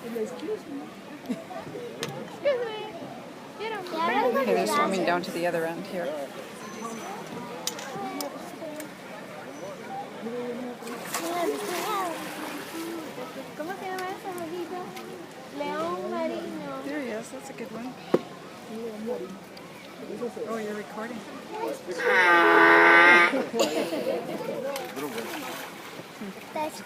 Excuse me. Okay, they're swimming down to the other end here. ¿Cómo se llama ese jueguito? León marino. There he is. That's a good one. Oh, you're recording. That's